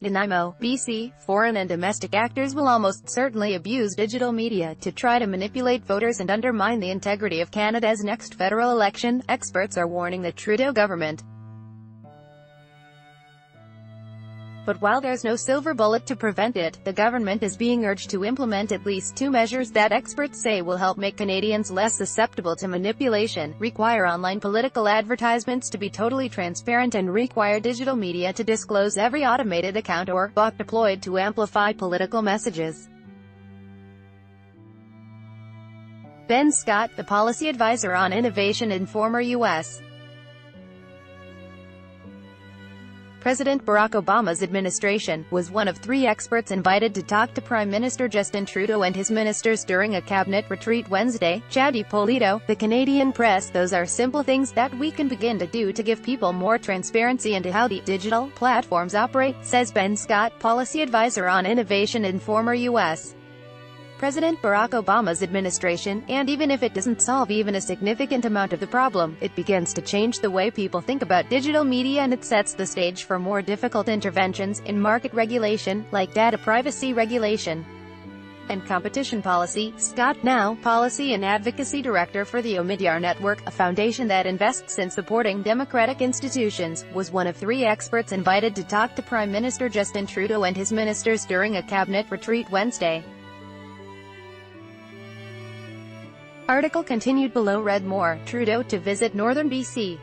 Nanaimo, BC, foreign and domestic actors will almost certainly abuse digital media to try to manipulate voters and undermine the integrity of Canada's next federal election, experts are warning the Trudeau government. But while there's no silver bullet to prevent it, the government is being urged to implement at least two measures that experts say will help make Canadians less susceptible to manipulation: require online political advertisements to be totally transparent and require digital media to disclose every automated account or bot deployed to amplify political messages. Ben Scott, the policy advisor on innovation in former U.S. President Barack Obama's administration, was one of three experts invited to talk to Prime Minister Justin Trudeau and his ministers during a cabinet retreat Wednesday. Chadi Polito, the Canadian Press: "Those are simple things that we can begin to do to give people more transparency into how the digital platforms operate," says Ben Scott, policy advisor on innovation in former U.S. President Barack Obama's administration, and even if it doesn't solve even a significant amount of the problem, it begins to change the way people think about digital media and it sets the stage for more difficult interventions in market regulation, like data privacy regulation and competition policy. Scott, now policy and advocacy director for the Omidyar Network, a foundation that invests in supporting democratic institutions, was one of three experts invited to talk to Prime Minister Justin Trudeau and his ministers during a cabinet retreat Wednesday. Article continued below. Read more. Trudeau to visit northern BC.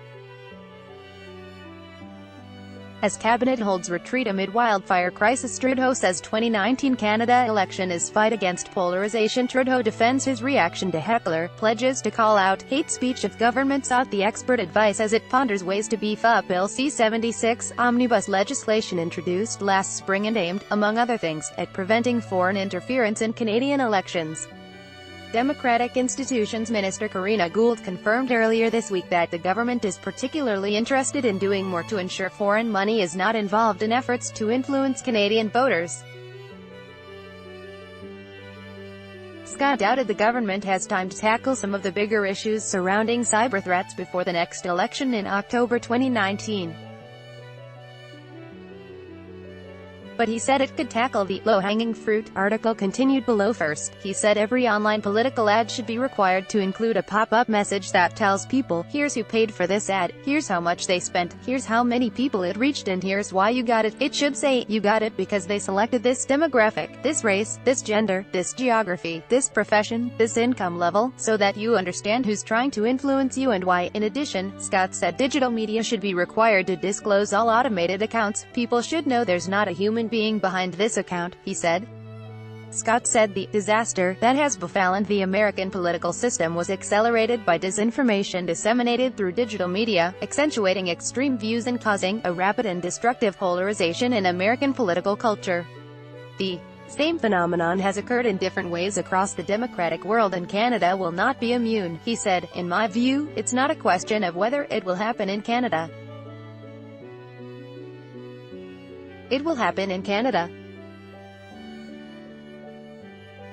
As cabinet holds retreat amid wildfire crisis, Trudeau says 2019 Canada election is fight against polarization. Trudeau defends his reaction to heckler pledges to call out hate speech if government sought the expert advice as it ponders ways to beef up Bill C-76, omnibus legislation introduced last spring and aimed, among other things, at preventing foreign interference in Canadian elections. Democratic Institutions Minister Karina Gould confirmed earlier this week that the government is particularly interested in doing more to ensure foreign money is not involved in efforts to influence Canadian voters. Scott doubted the government has time to tackle some of the bigger issues surrounding cyber threats before the next election in October 2019. But he said it could tackle the low-hanging fruit. Article continued below. First, he said every online political ad should be required to include a pop-up message that tells people, here's who paid for this ad, here's how much they spent, here's how many people it reached, and here's why you got it. It should say, you got it because they selected this demographic, this race, this gender, this geography, this profession, this income level, so that you understand who's trying to influence you and why. In addition, Scott said digital media should be required to disclose all automated accounts. People should know there's not a human being behind this account, he said. Scott said the disaster that has befallen the American political system was accelerated by disinformation disseminated through digital media, accentuating extreme views and causing a rapid and destructive polarization in American political culture. The same phenomenon has occurred in different ways across the democratic world, and Canada will not be immune, he said. In my view, it's not a question of whether it will happen in Canada. It will happen in Canada.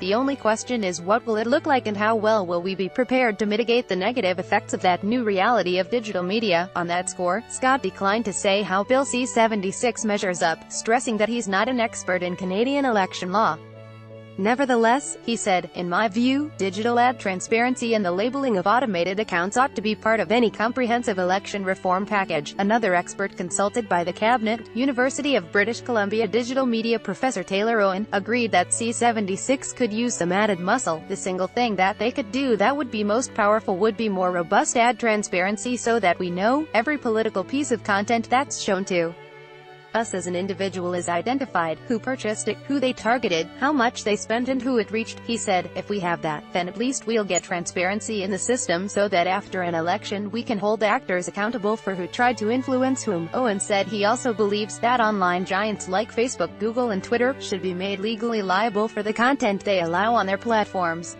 The only question is, what will it look like and how well will we be prepared to mitigate the negative effects of that new reality of digital media? On that score, Scott declined to say how Bill C-76 measures up, stressing that he's not an expert in Canadian election law. Nevertheless, he said, in my view, digital ad transparency and the labeling of automated accounts ought to be part of any comprehensive election reform package. Another expert consulted by the cabinet, University of British Columbia digital media professor Taylor Owen, agreed that C-76 could use some added muscle. The single thing that they could do that would be most powerful would be more robust ad transparency so that we know every political piece of content that's shown to us as an individual is identified, who purchased it, who they targeted, how much they spent and who it reached. He said, if we have that, then at least we'll get transparency in the system so that after an election we can hold actors accountable for who tried to influence whom. Owen said he also believes that online giants like Facebook, Google and Twitter should be made legally liable for the content they allow on their platforms.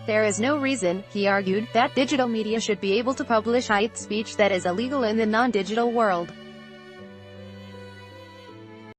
There is no reason, he argued, that digital media should be able to publish hate speech that is illegal in the non-digital world.